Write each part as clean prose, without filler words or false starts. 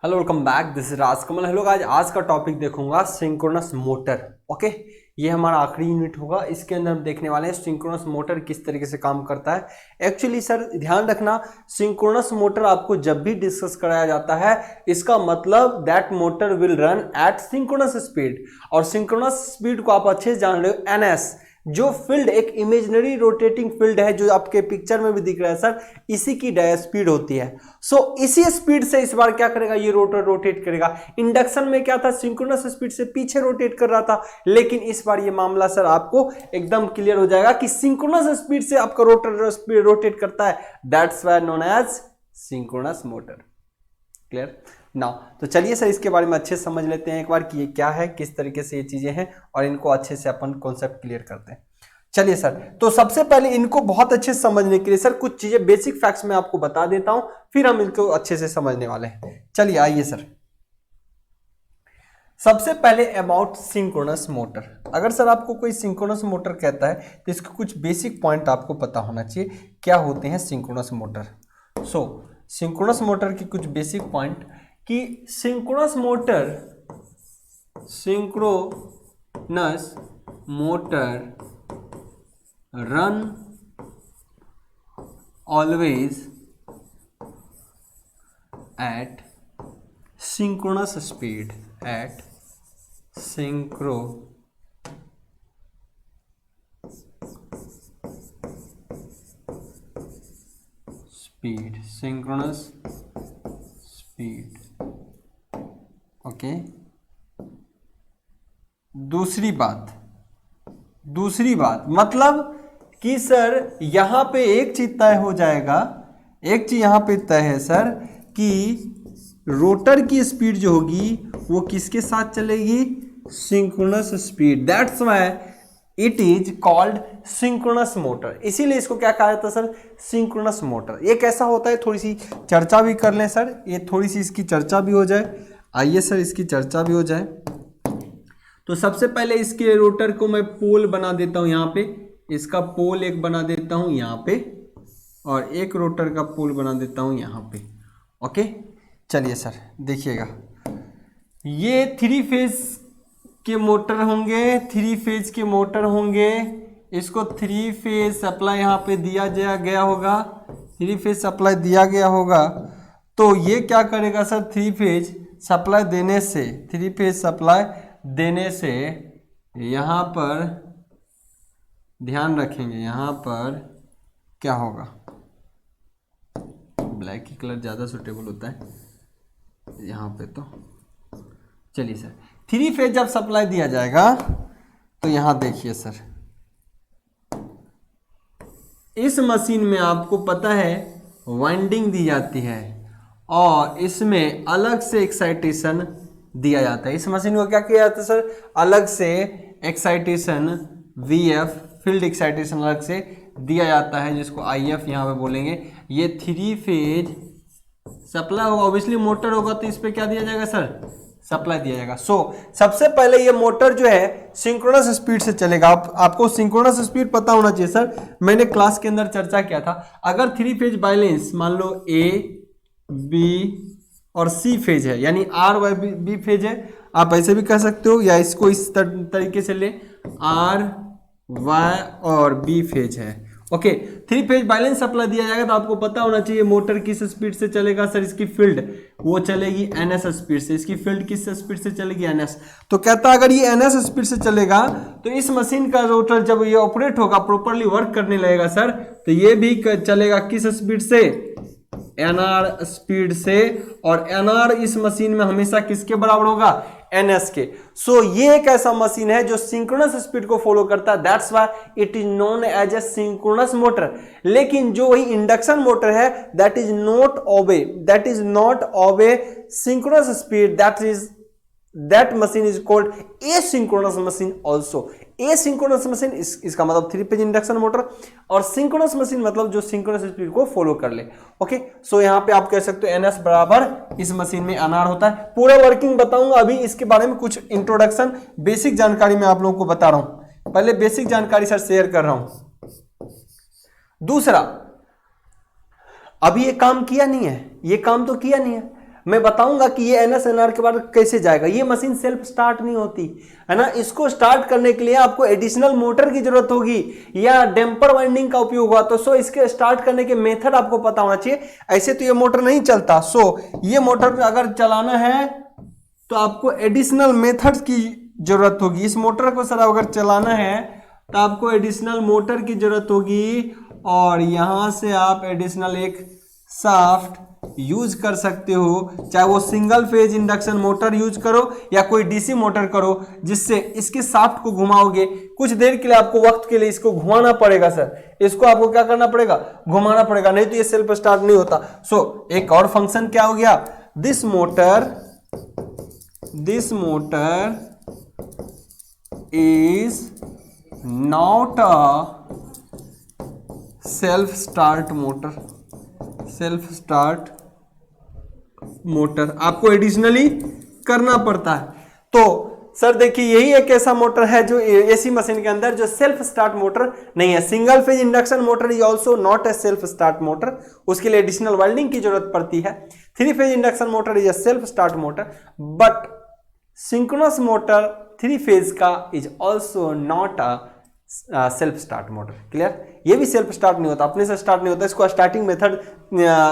Hello welcome back, this is Rajkamal. Hello guys, आज का topic देखूंगा सिंक्रोनस मोटर। ओके, ये हमारा आखिरी यूनिट होगा। इसके अंदर हम देखने वाले हैं सिंक्रोनस मोटर किस तरीके से काम करता है। एक्चुअली सर ध्यान रखना, सिंक्रोनस मोटर आपको जब भी डिस्कस कराया जाता है इसका मतलब that motor will run at synchronous speed. और सिंक्रोनस स्पीड को आप अच्छे से जान रहे हो, एनएस जो फील्ड एक इमेजिनरी रोटेटिंग फील्ड है जो आपके पिक्चर में भी दिख रहा है सर, इसी की स्पीड होती है। सो इसी स्पीड से इस बार क्या करेगा, ये रोटर रोटेट करेगा। इंडक्शन में क्या था, सिंक्रोनस स्पीड से पीछे रोटेट कर रहा था, लेकिन इस बार ये मामला सर आपको एकदम क्लियर हो जाएगा कि सिंक्रोनस स्पीड से आपका रोटर स्पीड रोटेट करता है। That's why known as synchronous motor. Clear now, तो चलिए सर इसके बारे में अच्छे से समझ लेते हैं एक बार कि ये क्या है, किस तरीके से ये चीजें हैं और इनको अच्छे से अपन कॉन्सेप्ट क्लियर करते हैं। चलिए सर, तो सबसे पहले इनको बहुत अच्छे से समझने के लिए सर कुछ चीजें बेसिक फैक्ट्स मैं आपको बता देता हूं, फिर हम इनको अच्छे से समझने वाले हैं। चलिए आइए सर, सबसे पहले अबाउट सिंक्रोनस मोटर। अगर सर आपको कोई सिंक्रोनस मोटर कहता है तो इसके कुछ बेसिक पॉइंट आपको पता होना चाहिए, क्या होते हैं सिंक्रोनस मोटर। सिंक्रोनस मोटर के कुछ बेसिक पॉइंट कि synchronous motor run always at synchronous speed synchronous speed. Okay, दूसरी बात मतलब कि सर यहां पे एक चीज तय हो जाएगा, एक चीज यहां पे तय है सर कि रोटर की स्पीड जो होगी वो किसके साथ चलेगी, synchronous speed. That's why it is called synchronous motor. इसीलिए इसको क्या कहा जाता है सर, सिंक्रोनस मोटर। ये कैसा होता है थोड़ी सी चर्चा भी कर लें सर, ये थोड़ी सी इसकी चर्चा भी हो जाए। आइए सर इसकी चर्चा भी हो जाए। तो सबसे पहले इसके रोटर को मैं पोल बना देता हूं, यहां पे इसका पोल एक बना देता हूं यहां पे, और एक रोटर का पोल बना देता हूं यहां पे। ओके, चलिए सर देखिएगा, ये थ्री फेज के मोटर होंगे, इसको थ्री फेज सप्लाई यहां पे दिया गया होगा, थ्री फेज सप्लाई दिया गया होगा। तो ये क्या करेगा सर, थ्री फेज सप्लाई देने से यहां पर ध्यान रखेंगे, यहां पर क्या होगा, ब्लैक ही कलर ज़्यादा सुटेबल होता है यहाँ पे। तो चलिए सर, थ्री फेज जब सप्लाई दिया जाएगा तो यहाँ देखिए सर, इस मशीन में आपको पता है वाइंडिंग दी जाती है और इसमें अलग से एक्साइटेशन दिया जाता है। इस मशीन को क्या किया जाता है सर, अलग से एक्साइटेशन VF फील्ड एक्साइटेशन अलग से दिया जाता है, जिसको IF यहाँ पे बोलेंगे। ये थ्री फेज सप्लाई होगा, ऑब्वियसली मोटर होगा तो इस पे क्या दिया जाएगा सर, सप्लाई दिया जाएगा। सबसे पहले ये मोटर जो है सिंक्रोनस स्पीड से चलेगा। आपको सिंक्रोनस स्पीड पता होना चाहिए सर, मैंने क्लास के अंदर चर्चा किया था। अगर थ्री फेज बैलेंस मान लो A, B और C फेज है, यानी R Y B फेज है, आप ऐसे भी कह सकते हो, या इसको इस तरीके से ले, R Y और B फेज है। Okay, three phase balance supply दिया जाएगा तो आपको पता होना चाहिए मोटर किस स्पीड से चलेगा सर, इसकी फील्ड वो चलेगी NS स्पीड से। इसकी फील्ड किस स्पीड से चलेगी, NS। तो कहता है अगर ये NS स्पीड से चलेगा तो इस मशीन का रोटर जब ये ऑपरेट होगा, प्रॉपर्ली वर्क करने लगेगा सर, तो ये भी चलेगा किस स्पीड से, NR स्पीड से। और NR इस मशीन में हमेशा किसके बराबर होगा, NS के। ये एक ऐसा मशीन है जो सिंक्रोनस स्पीड को फॉलो करता है। That's why it is known as a synchronous motor. लेकिन जो वही इंडक्शन मोटर है that is not obey synchronous speed, that machine is called asynchronous machine also। asynchronous machine इसका मतलब थ्री फेज इंडक्शन मोटर, और synchronous machine मतलब जो synchronous speed को फॉलो कर ले। ओके, यहाँ पे आप कह सकते हो NS बराबर इस मशीन में NR होता है। पूरा वर्किंग बताऊंगा, अभी इसके बारे में कुछ इंट्रोडक्शन बेसिक जानकारी मैं आप लोगों को बता रहा हूं। पहले बेसिक जानकारी सर शेयर कर रहा हूं। दूसरा, अभी ये काम किया नहीं है, ये काम तो किया नहीं है, मैं बताऊंगा कि ये NS-NR के बाद कैसे जाएगा। ये मशीन सेल्फ स्टार्ट नहीं होती है ना, इसको स्टार्ट करने के लिए आपको एडिशनल मोटर की जरूरत होगी या डैम्पर वाइंडिंग का उपयोग हुआ। तो सो इसके स्टार्ट करने के मेथड आपको पता होना चाहिए, ऐसे तो ये मोटर नहीं चलता। सो ये मोटर अगर चलाना है तो आपको एडिशनल मेथड्स की जरूरत होगी। इस मोटर को सर अगर चलाना है तो आपको एडिशनल मोटर की जरूरत होगी, और यहां से आप एडिशनल एक शाफ्ट यूज कर सकते हो, चाहे वो single phase induction motor use करो या कोई डीसी मोटर करो, जिससे इसके शाफ्ट को घुमाओगे कुछ देर के लिए, आपको वक्त के लिए इसको घुमाना पड़ेगा सर, इसको आपको क्या करना पड़ेगा, घुमाना पड़ेगा, नहीं तो ये सेल्फ स्टार्ट नहीं होता। सो एक और फंक्शन क्या हो गया, this motor is not a self start motor आपको एडिशनली करना पड़ता है। तो सर देखिए यही एक ऐसा मोटर है जो एसी मशीन के अंदर जो सेल्फ स्टार्ट मोटर नहीं है। Single phase induction motor is also not a self start motor, उसके लिए एडिशनल वाइंडिंग की जरूरत पड़ती है। Three phase induction motor is a self start motor, but synchronous motor three phase का is also not a self start motor. Clear, ये भी self start नहीं होता, अपने से स्टार्ट नहीं होता, इसको स्टार्टिंग मेथड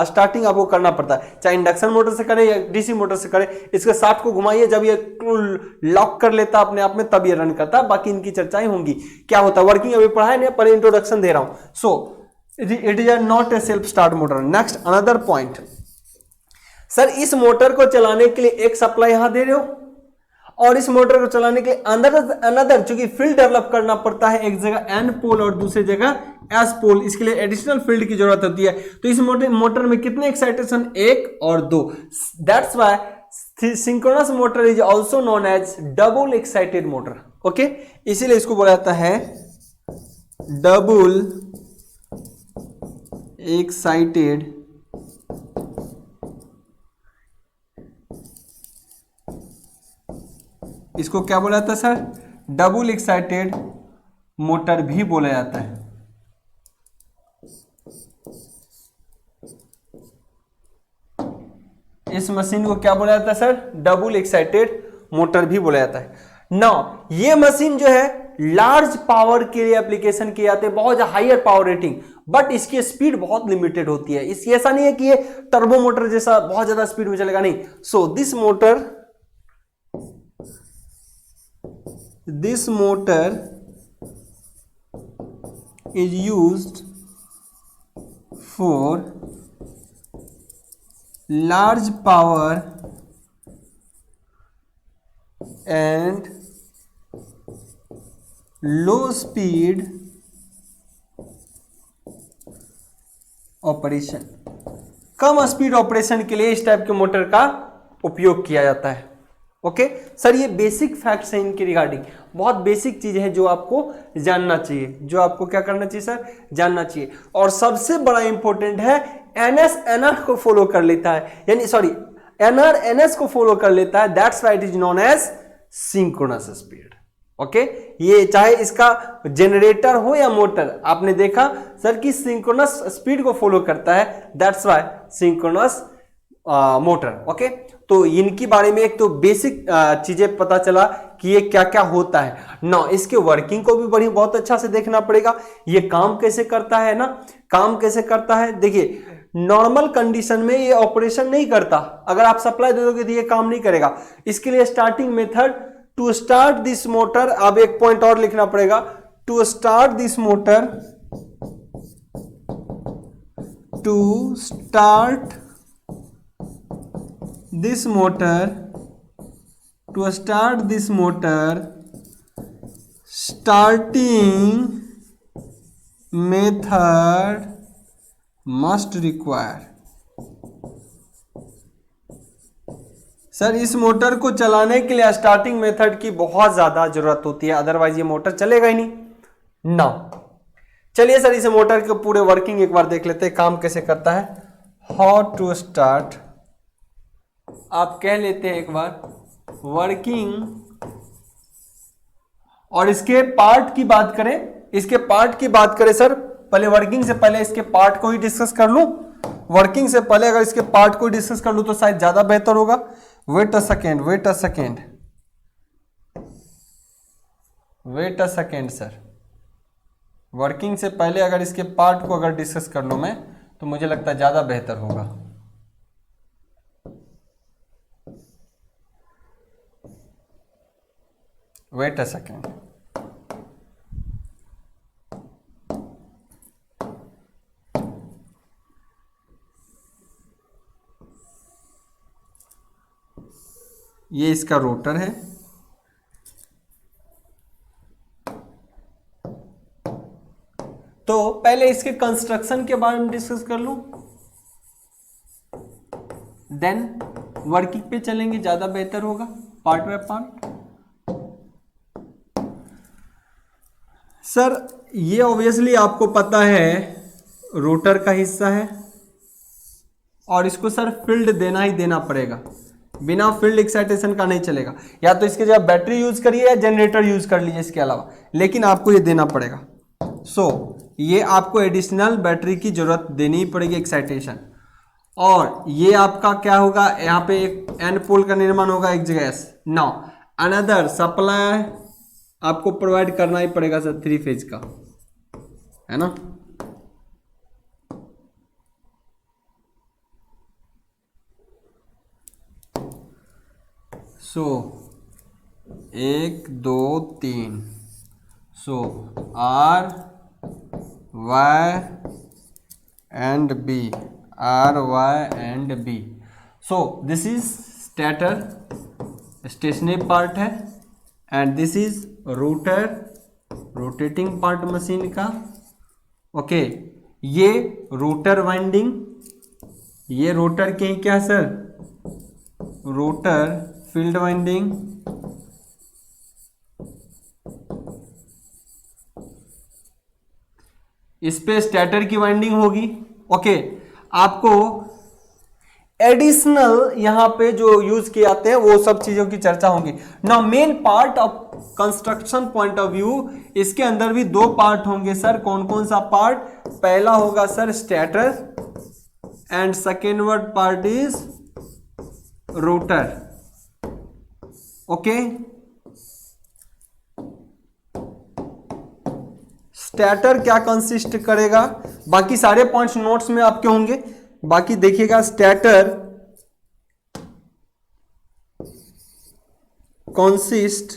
स्टार्टिंग आपको करना पड़ता है, चाहे इंडक्शन मोटर से करे या डीसी मोटर से करे। इसके शाफ्ट को घुमाइए, जब ये लॉक कर लेता अपने आप में तब ये रन करता है। बाकी इनकी चर्चाएं होंगी, क्या होता है वर्किंग अभी पढ़ा है नहीं, पर इंट्रोडक्शन दे रहा हूं। So it is not a self start motor. Next another point, sir इस मोटर को चलाने के लिए एक सप्लाई यहां दे रहे हो, और इस मोटर को चलाने के लिए अनदर चूंकि फील्ड डेवलप करना पड़ता है, एक जगह एन पोल और दूसरी जगह एस पोल, इसके लिए एडिशनल फील्ड की जरूरत होती है। तो इस मोटर में कितने एक्साइटेशन, एक और दो। That's why synchronous motor is also known as double excited motor. Okay, इसीलिए इसको बोला जाता है डबल एक्साइटेड इसको क्या बोला जाता है सर, डबल एक्साइटेड मोटर भी बोला जाता है। इस मशीन को क्या बोला जाता है सर, डबल एक्साइटेड मोटर भी बोला जाता है। नाउ ये मशीन जो है लार्ज पावर के लिए एप्लीकेशन किए जाते हैं, बहुत हायर पावर रेटिंग, बट इसकी स्पीड बहुत लिमिटेड होती है। इसकी ऐसा नहीं है कि ये टर्बो मोटर जैसा बहुत ज्यादा स्पीड में चलेगा, नहीं। So this motor is used for large power and low speed operation. Come speed operation के लिए इस टाइप के मोटर का उपयोग किया जाता है। ओके सर, ये बेसिक फैक्ट्स हैं इनके रिगार्डिंग, बहुत बेसिक चीजें हैं जो आपको जानना चाहिए, जो आपको क्या करना चाहिए सर, जानना चाहिए। और सबसे बड़ा इंपॉर्टेंट है NS-NR को फॉलो कर लेता है, यानी सॉरी NR-NS को फॉलो कर लेता है, that's why it is known as synchronous speed. Okay, ये चाहे इसका जनरेटर हो या मोटर, आपने देखा सर कि सिंक्रोनस स्पीड को फॉलो करता है, that's why synchronous motor. Okay, तो इनके बारे में एक तो बेसिक चीजें पता चला कि ये क्या क्या होता है ना। इसके वर्किंग को भी बहुत अच्छा से देखना पड़ेगा, ये काम कैसे करता है ना, काम कैसे करता है। देखिए नॉर्मल कंडीशन में ये ऑपरेशन नहीं करता, अगर आप सप्लाई दे दोगे तो ये काम नहीं करेगा। इसके लिए starting method, to start this motor, अब एक पॉइंट और लिखना पड़ेगा, to start this motor, to start this motor, to start this motor, starting method must require। Sir इस मोटर को चलाने के लिए स्टार्टिंग मेथड की बहुत ज्यादा जरूरत होती है, अदरवाइज ये मोटर चलेगा ही नहीं ना। चलिए सर इस मोटर के पूरे वर्किंग एक बार देख लेते हैं, काम कैसे करता है। हाउ टू स्टार्ट, आप कह लेते हैं एक बार वर्किंग। और इसके पार्ट की बात करें, इसके पार्ट की बात करें सर, पहले वर्किंग से पहले इसके पार्ट को ही डिस्कस कर लूं। वर्किंग से पहले अगर इसके पार्ट को डिस्कस कर लूँ तो शायद ज़्यादा बेहतर होगा। Wait a second, wait a second, wait a second sir. Working से पहले अगर इसके पार्ट को अगर डिस्कस कर लूँ मैं तो मुझे लगता है ज़्यादा बेहतर होगा। Wait a second. ये इसका रोटर है, तो पहले इसके कंस्ट्रक्शन के बारे में डिस्कस कर लूं, देन वर्किंग पे चलेंगे, ज्यादा बेहतर होगा पार्ट बाय पार्ट। सर ये ऑब्वियसली आपको पता है रोटर का हिस्सा है और इसको सर फील्ड देना ही देना पड़ेगा, बिना फील्ड एक्साइटेशन का नहीं चलेगा। या तो इसके जगह बैटरी यूज करिए या जनरेटर यूज कर लीजिए इसके अलावा, लेकिन आपको ये देना पड़ेगा। ये आपको एडिशनल बैटरी की जरूरत देनी ही पड़ेगी एक्साइटेशन। और ये आपका क्या होगा, यहाँ पे एक एन पोल का निर्माण होगा एक जगह एस। नाउ अनदर सप्लाई आपको प्रोवाइड करना ही पड़ेगा सर 3 फेज का, है ना। So 1 2 3, so R Y and B, R Y and B. So this is stator, stationary part है, and this is rotor, rotating part machine का। ओके ये रोटर वाइंडिंग, ये रोटर के क्या सर, रोटर फील्ड वाइंडिंग, इस पे stator की winding होगी। ओके आपको एडिशनल यहां पे जो यूज किए जाते हैं वो सब चीजों की चर्चा होगी। Now main part of construction point of view, इसके अंदर भी 2 पार्ट होंगे सर। कौन कौन सा पार्ट, पहला होगा sir stator and second word part is rotor. Okay stator क्या कंसिस्ट करेगा, बाकी सारे पॉइंट्स नोट्स में आपके होंगे, बाकी देखिएगा। Stator consist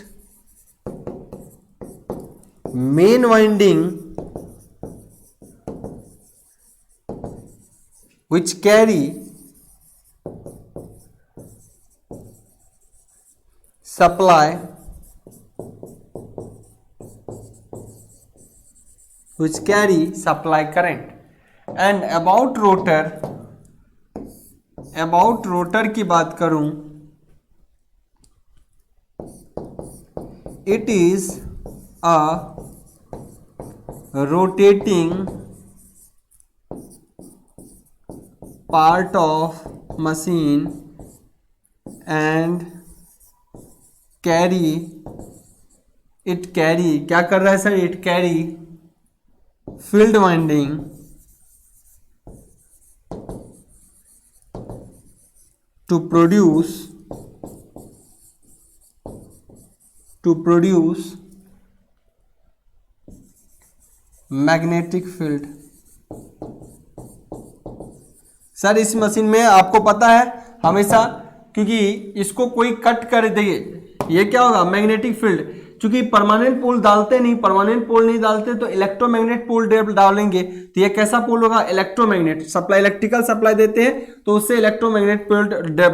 main winding which carry supply, which carry supply current, and about rotor की बात करूं, it is a rotating part of machine and it carry क्या कर रहा है sir, it carry field winding to produce magnetic field। Sir इस machine में आपको पता है हमेशा, क्योंकि इसको कोई कट कर देंगे, ये क्या होगा मैग्नेटिक फील्ड, क्योंकि परमानेंट पोल डालते नहीं, परमानेंट पोल नहीं डालते तो इलेक्ट्रोमैग्नेट पोल डालेंगे, तो ये कैसा पोल होगा, इलेक्ट्रोमैग्नेट सप्लाई, इलेक्ट्रिकल सप्लाई देते हैं तो उससे इलेक्ट्रोमैग्नेट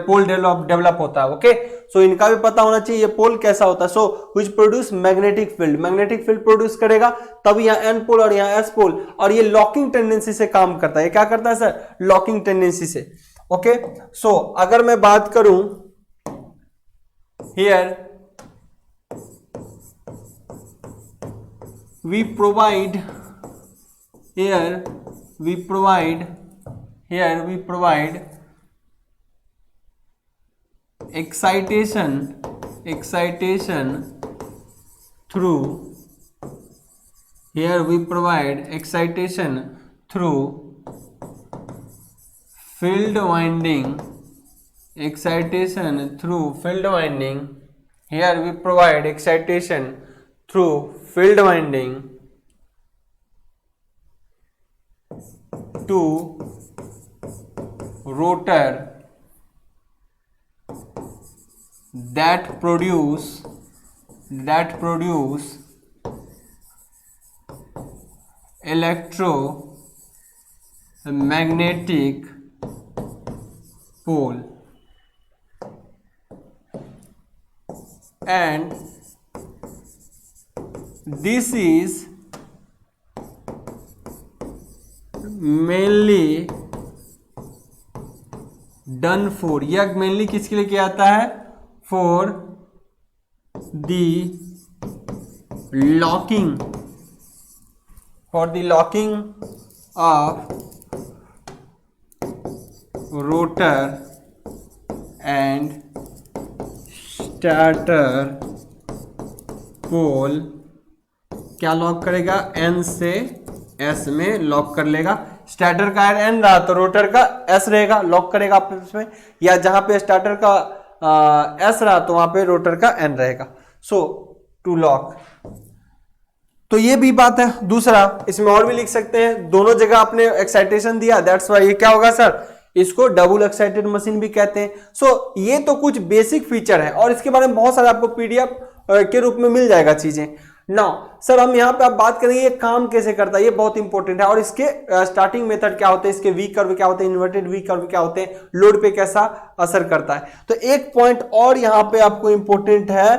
पोल डेवलप होता है। ओके सो इनका भी पता होना चाहिए ये पोल कैसा होता है। So which produce magnetic field, magnetic field produce करेगा, तब यहाँ एन पोल और यहाँ एस पोल, और ये लॉकिंग टेंडेंसी से काम करता है। ये क्या करता है सर, लॉकिंग टेंडेंसी से। ओके सो अगर मैं बात करूं here, we provide excitation through, here we provide excitation through field winding, excitation through field winding. Here we provide excitation through field winding to rotor that produce electromagnetic pole, and this is mainly done for, यह mainly किसके लिए किया जाता है? For the locking of rotor and starter pole. क्या lock करेगा? N से S में लॉक कर लेगा। स्टार्टर का एन रहा तो रोटर का एस रहेगा, लॉक करेगा आपस में, या जहां पे स्टार्टर का एस रहा तो वहां पे रोटर का एन रहेगा। सो टू लॉक। तो ये भी बात है। दूसरा, इसमें और भी लिख सकते हैं, दोनों जगह आपने एक्साइटेशन दिया, दैट्स वाई ये क्या होगा सर? इसको डबल एक्साइटेड मशीन भी कहते हैं। सो ये तो कुछ बेसिक फीचर है और इसके बारे में बहुत सारे आपको पीडीएफ के रूप में मिल जाएगा चीजें। नाउ सर हम यहाँ पे आप बात करेंगे ये काम कैसे करता है, ये बहुत इंपॉर्टेंट है, और इसके स्टार्टिंग मेथड क्या होते हैं, इसके वी कर्व क्या होते हैं, इन्वर्टेड वी कर्व क्या होते हैं, लोड पे कैसा असर करता है। तो एक पॉइंट और यहाँ पे आपको इंपॉर्टेंट है,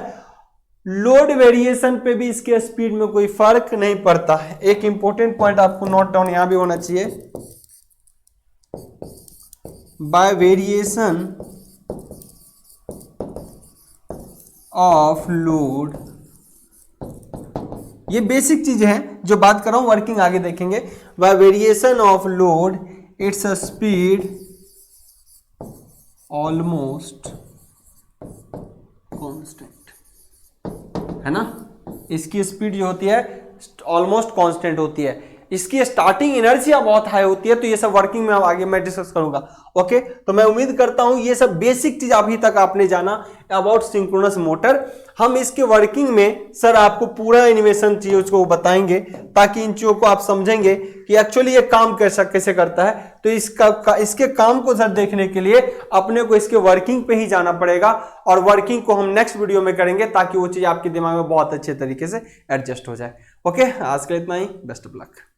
लोड वेरिएशन पे भी इसके स्पीड में कोई फर्क नहीं पड़ता है। एक इंपॉर्टेंट पॉइंट आपको नोट डाउन यहां भी होना चाहिए, बाय वेरिएशन ऑफ लोड। ये बेसिक चीज है जो बात कर रहा हूं, वर्किंग आगे देखेंगे। Bye variation of load its speed almost constant, है ना। इसकी स्पीड जो होती है ऑलमोस्ट कांस्टेंट होती है, इसकी स्टार्टिंग एनर्जी बहुत हाई होती है। तो ये सब वर्किंग में आगे मैं डिस्कस करूंगा। ओके, तो मैं उम्मीद करता हूं ये सब बेसिक चीज अभी तक आपने जाना अबाउट सिंक्रोनस मोटर। हम इसके वर्किंग में सर आपको पूरा एनिमेशन चीजों को बताएंगे ताकि इन चीजों को आप समझेंगे कि एक्चुअली ये काम कैसे करता है। तो इसके काम को सर देखने के लिए अपने को इसके वर्किंग पे ही जाना पड़ेगा, और वर्किंग को हम नेक्स्ट वीडियो में करेंगे ताकि वो चीज आपके दिमाग में बहुत अच्छे तरीके से एडजस्ट हो जाए। ओके, आज के लिए इतना ही। Best of luck.